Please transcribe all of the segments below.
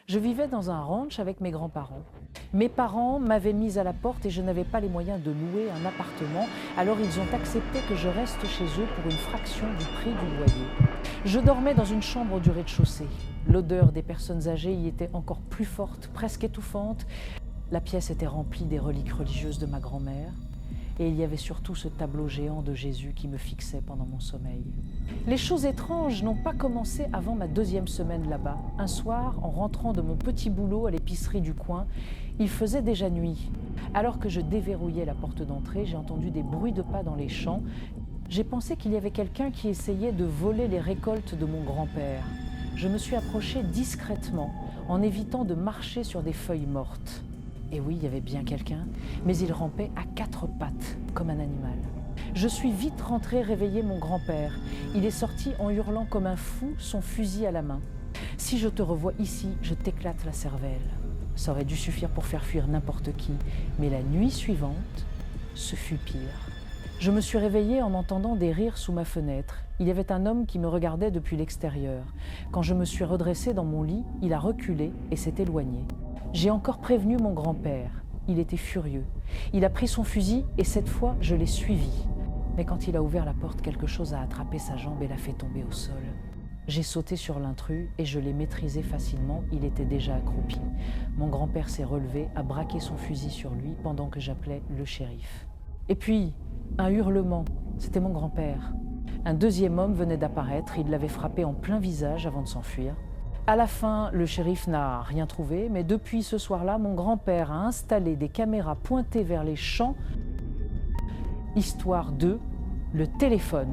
Je vivais dans un ranch avec mes grands-parents. Mes parents m'avaient mise à la porte et je n'avais pas les moyens de louer un appartement, alors ils ont accepté que je reste chez eux pour une fraction du prix du loyer. Je dormais dans une chambre du rez-de-chaussée. L'odeur des personnes âgées y était encore plus forte, presque étouffante. La pièce était remplie des reliques religieuses de ma grand-mère. Et il y avait surtout ce tableau géant de Jésus qui me fixait pendant mon sommeil. Les choses étranges n'ont pas commencé avant ma 2e semaine là-bas. Un soir, en rentrant de mon petit boulot à l'épicerie du coin, il faisait déjà nuit. Alors que je déverrouillais la porte d'entrée, j'ai entendu des bruits de pas dans les champs. J'ai pensé qu'il y avait quelqu'un qui essayait de voler les récoltes de mon grand-père. Je me suis approchée discrètement, en évitant de marcher sur des feuilles mortes. Et oui, il y avait bien quelqu'un, mais il rampait à 4 pattes, comme un animal. Je suis vite rentrée réveiller mon grand-père. Il est sorti en hurlant comme un fou, son fusil à la main. « Si je te revois ici, je t'éclate la cervelle ». Ça aurait dû suffire pour faire fuir n'importe qui, mais la nuit suivante, ce fut pire. Je me suis réveillée en entendant des rires sous ma fenêtre. Il y avait un homme qui me regardait depuis l'extérieur. Quand je me suis redressée dans mon lit, il a reculé et s'est éloigné. J'ai encore prévenu mon grand-père. Il était furieux. Il a pris son fusil et cette fois, je l'ai suivi. Mais quand il a ouvert la porte, quelque chose a attrapé sa jambe et l'a fait tomber au sol. J'ai sauté sur l'intrus et je l'ai maîtrisé facilement. Il était déjà accroupi. Mon grand-père s'est relevé, a braqué son fusil sur lui pendant que j'appelais le shérif. Et puis, un hurlement. C'était mon grand-père. Un 2e homme venait d'apparaître. Il l'avait frappé en plein visage avant de s'enfuir. À la fin, le shérif n'a rien trouvé, mais depuis ce soir-là, mon grand-père a installé des caméras pointées vers les champs. Histoire 2, le téléphone.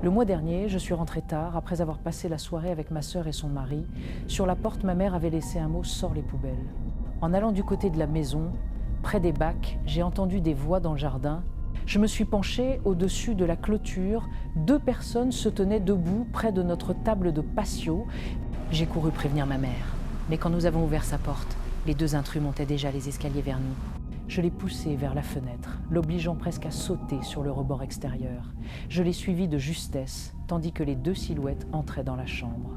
Le mois dernier, je suis rentrée tard, après avoir passé la soirée avec ma sœur et son mari. Sur la porte, ma mère avait laissé un mot « Sors les poubelles ». En allant du côté de la maison, près des bacs, j'ai entendu des voix dans le jardin. Je me suis penchée au-dessus de la clôture. 2 personnes se tenaient debout près de notre table de patio. J'ai couru prévenir ma mère, mais quand nous avons ouvert sa porte, les 2 intrus montaient déjà les escaliers vers nous. Je l'ai poussé vers la fenêtre, l'obligeant presque à sauter sur le rebord extérieur. Je l'ai suivi de justesse, tandis que les 2 silhouettes entraient dans la chambre.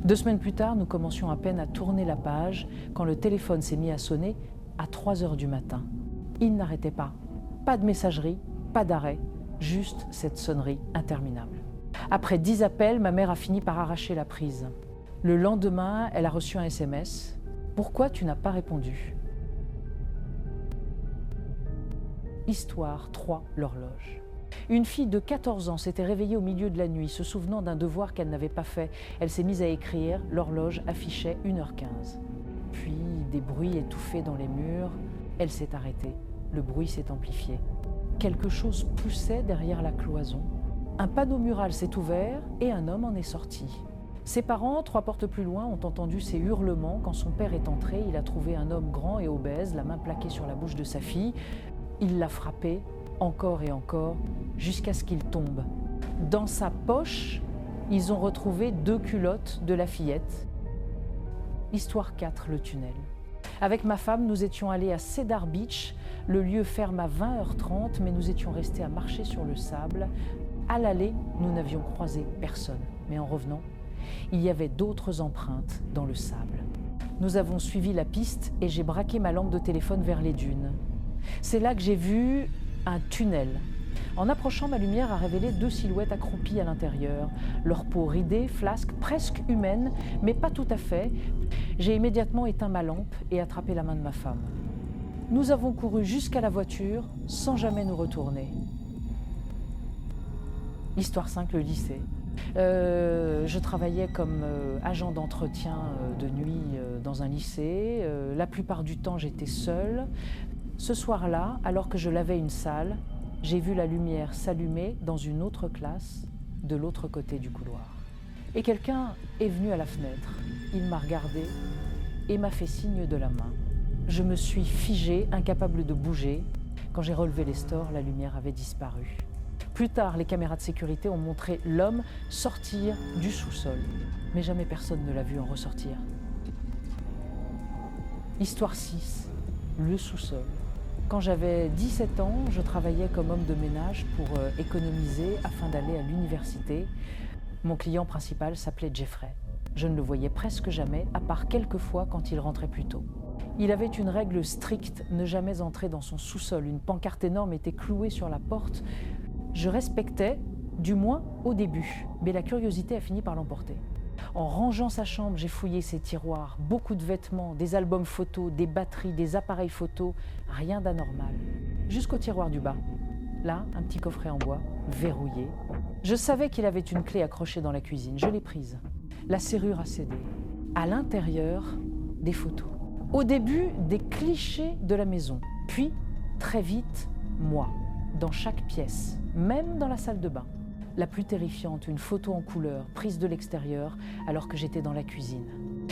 2 semaines plus tard, nous commencions à peine à tourner la page quand le téléphone s'est mis à sonner à 3 heures du matin. Il n'arrêtait pas. Pas de messagerie, pas d'arrêt, juste cette sonnerie interminable. Après 10 appels, ma mère a fini par arracher la prise. Le lendemain, elle a reçu un SMS. « Pourquoi tu n'as pas répondu ?» Histoire 3, l'horloge. Une fille de 14 ans s'était réveillée au milieu de la nuit, se souvenant d'un devoir qu'elle n'avait pas fait. Elle s'est mise à écrire, l'horloge affichait 1h15. Puis, des bruits étouffés dans les murs. Elle s'est arrêtée. Le bruit s'est amplifié. Quelque chose poussait derrière la cloison. Un panneau mural s'est ouvert et un homme en est sorti. Ses parents, 3 portes plus loin, ont entendu ses hurlements. Quand son père est entré, il a trouvé un homme grand et obèse, la main plaquée sur la bouche de sa fille. Il l'a frappé, encore et encore, jusqu'à ce qu'il tombe. Dans sa poche, ils ont retrouvé 2 culottes de la fillette. Histoire 4, le tunnel. Avec ma femme, nous étions allés à Cedar Beach. Le lieu ferme à 20h30, mais nous étions restés à marcher sur le sable. À l'aller, nous n'avions croisé personne. Mais en revenant, il y avait d'autres empreintes dans le sable. Nous avons suivi la piste et j'ai braqué ma lampe de téléphone vers les dunes. C'est là que j'ai vu un tunnel. En approchant, ma lumière a révélé 2 silhouettes accroupies à l'intérieur. Leur peau ridée, flasque, presque humaine, mais pas tout à fait. J'ai immédiatement éteint ma lampe et attrapé la main de ma femme. Nous avons couru jusqu'à la voiture sans jamais nous retourner. Histoire 5, le lycée. Je travaillais comme agent d'entretien de nuit dans un lycée. La plupart du temps, j'étais seule. Ce soir-là, alors que je lavais une salle, j'ai vu la lumière s'allumer dans une autre classe, de l'autre côté du couloir. Et quelqu'un est venu à la fenêtre. Il m'a regardé et m'a fait signe de la main. Je me suis figée, incapable de bouger. Quand j'ai relevé les stores, la lumière avait disparu. Plus tard, les caméras de sécurité ont montré l'homme sortir du sous-sol. Mais jamais personne ne l'a vu en ressortir. Histoire 6, le sous-sol. Quand j'avais 17 ans, je travaillais comme homme de ménage pour économiser afin d'aller à l'université. Mon client principal s'appelait Jeffrey. Je ne le voyais presque jamais, à part quelques fois quand il rentrait plus tôt. Il avait une règle stricte, ne jamais entrer dans son sous-sol. Une pancarte énorme était clouée sur la porte. Je respectais, du moins au début, mais la curiosité a fini par l'emporter. En rangeant sa chambre, j'ai fouillé ses tiroirs, beaucoup de vêtements, des albums photos, des batteries, des appareils photos, rien d'anormal. Jusqu'au tiroir du bas. Là, un petit coffret en bois, verrouillé. Je savais qu'il avait une clé accrochée dans la cuisine, je l'ai prise. La serrure a cédé. À l'intérieur, des photos. Au début, des clichés de la maison. Puis, très vite, moi, dans chaque pièce, même dans la salle de bain. La plus terrifiante, une photo en couleur, prise de l'extérieur, alors que j'étais dans la cuisine.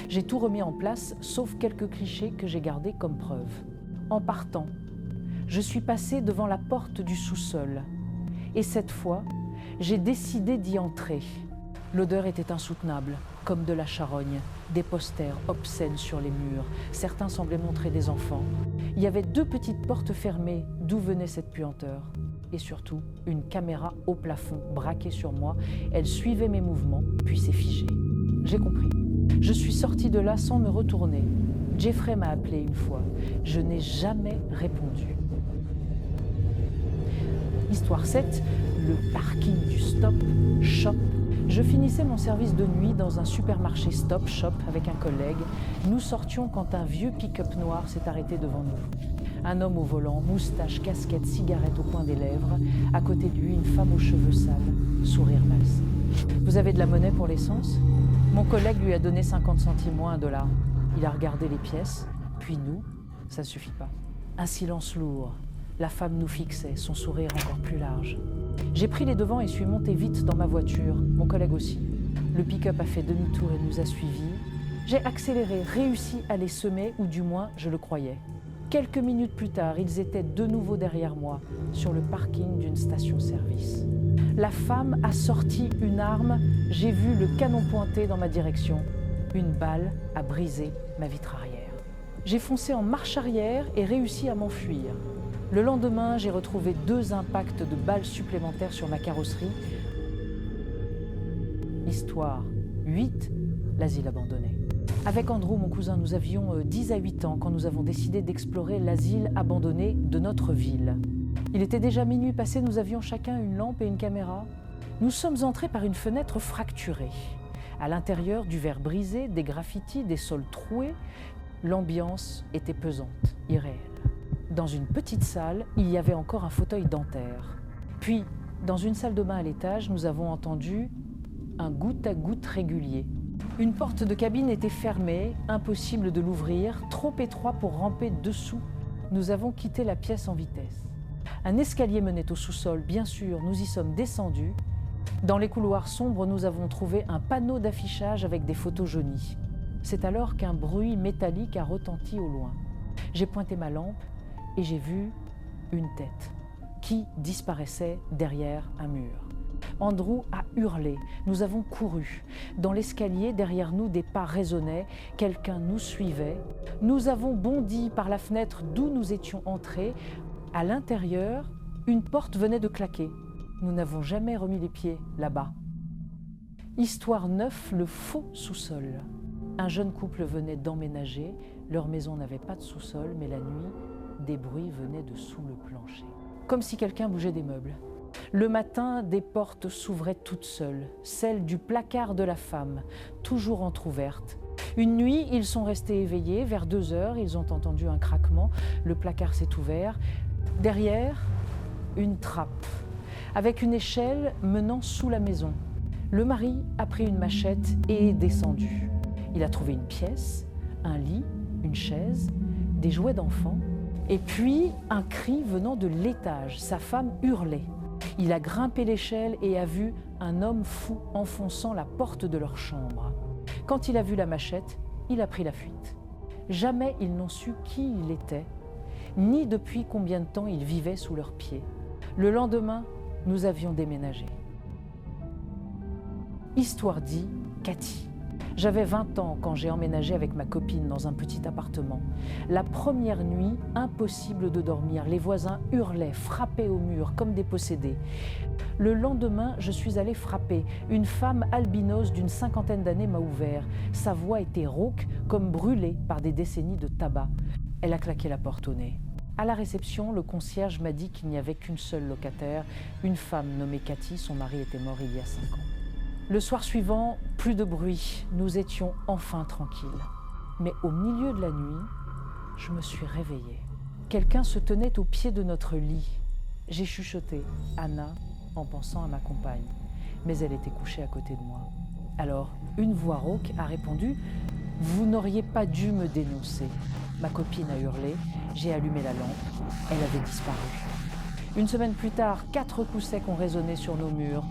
J'ai tout remis en place, sauf quelques clichés que j'ai gardés comme preuve. En partant, je suis passée devant la porte du sous-sol. Et cette fois, j'ai décidé d'y entrer. L'odeur était insoutenable, comme de la charogne, des posters obscènes sur les murs. Certains semblaient montrer des enfants. Il y avait 2 petites portes fermées, d'où venait cette puanteur. Et surtout, une caméra au plafond, braquée sur moi. Elle suivait mes mouvements, puis s'est figée. J'ai compris. Je suis sortie de là sans me retourner. Jeffrey m'a appelé une fois. Je n'ai jamais répondu. Histoire 7, le parking du Stop Shop. Je finissais mon service de nuit dans un supermarché Stop Shop avec un collègue. Nous sortions quand un vieux pick-up noir s'est arrêté devant nous. Un homme au volant, moustache, casquette, cigarette au coin des lèvres. À côté de lui, une femme aux cheveux sales, sourire malsain. « Vous avez de la monnaie pour l'essence ?» Mon collègue lui a donné 50 centimes moins $1. Il a regardé les pièces, puis nous, ça ne suffit pas. Un silence lourd. La femme nous fixait, son sourire encore plus large. J'ai pris les devants et suis montée vite dans ma voiture, mon collègue aussi. Le pick-up a fait demi-tour et nous a suivis. J'ai accéléré, réussi à les semer, ou du moins je le croyais. Quelques minutes plus tard, ils étaient de nouveau derrière moi, sur le parking d'une station-service. La femme a sorti une arme, j'ai vu le canon pointer dans ma direction. Une balle a brisé ma vitre arrière. J'ai foncé en marche arrière et réussi à m'enfuir. Le lendemain, j'ai retrouvé 2 impacts de balles supplémentaires sur ma carrosserie. Histoire 8, l'asile abandonné. Avec Andrew, mon cousin, nous avions 10 à 8 ans quand nous avons décidé d'explorer l'asile abandonné de notre ville. Il était déjà minuit passé, nous avions chacun une lampe et une caméra. Nous sommes entrés par une fenêtre fracturée. À l'intérieur, du verre brisé, des graffitis, des sols troués. L'ambiance était pesante, irréelle. Dans une petite salle, il y avait encore un fauteuil dentaire. Puis, dans une salle de bain à l'étage, nous avons entendu un goutte-à-goutte régulier. Une porte de cabine était fermée, impossible de l'ouvrir, trop étroit pour ramper dessous. Nous avons quitté la pièce en vitesse. Un escalier menait au sous-sol, bien sûr, nous y sommes descendus. Dans les couloirs sombres, nous avons trouvé un panneau d'affichage avec des photos jaunies. C'est alors qu'un bruit métallique a retenti au loin. J'ai pointé ma lampe et j'ai vu une tête qui disparaissait derrière un mur. Andrew a hurlé, nous avons couru. Dans l'escalier, derrière nous, des pas résonnaient, quelqu'un nous suivait. Nous avons bondi par la fenêtre d'où nous étions entrés. À l'intérieur, une porte venait de claquer. Nous n'avons jamais remis les pieds là-bas. Histoire 9, le faux sous-sol. Un jeune couple venait d'emménager. Leur maison n'avait pas de sous-sol, mais la nuit, des bruits venaient de sous le plancher. Comme si quelqu'un bougeait des meubles. Le matin, des portes s'ouvraient toutes seules, celle du placard de la femme, toujours entr'ouverte. Une nuit, ils sont restés éveillés. Vers 2 heures, ils ont entendu un craquement. Le placard s'est ouvert. Derrière, une trappe, avec une échelle menant sous la maison. Le mari a pris une machette et est descendu. Il a trouvé une pièce, un lit, une chaise, des jouets d'enfants, et puis un cri venant de l'étage. Sa femme hurlait. Il a grimpé l'échelle et a vu un homme fou enfonçant la porte de leur chambre. Quand il a vu la machette, il a pris la fuite. Jamais ils n'ont su qui il était, ni depuis combien de temps il vivait sous leurs pieds. Le lendemain, nous avions déménagé. Histoire dit, Cathy. J'avais 20 ans quand j'ai emménagé avec ma copine dans un petit appartement. La première nuit, impossible de dormir. Les voisins hurlaient, frappaient au mur comme des possédés. Le lendemain, je suis allée frapper. Une femme albinos d'une 50aine d'années m'a ouvert. Sa voix était rauque, comme brûlée par des décennies de tabac. Elle a claqué la porte au nez. À la réception, le concierge m'a dit qu'il n'y avait qu'une seule locataire, une femme nommée Cathy. Son mari était mort il y a 5 ans. Le soir suivant, plus de bruit. Nous étions enfin tranquilles. Mais au milieu de la nuit, je me suis réveillée. Quelqu'un se tenait au pied de notre lit. J'ai chuchoté « Anna » en pensant à ma compagne. Mais elle était couchée à côté de moi. Alors, une voix rauque a répondu « Vous n'auriez pas dû me dénoncer ». Ma copine a hurlé, j'ai allumé la lampe, elle avait disparu. Une semaine plus tard, 4 coups secs ont résonné sur nos murs.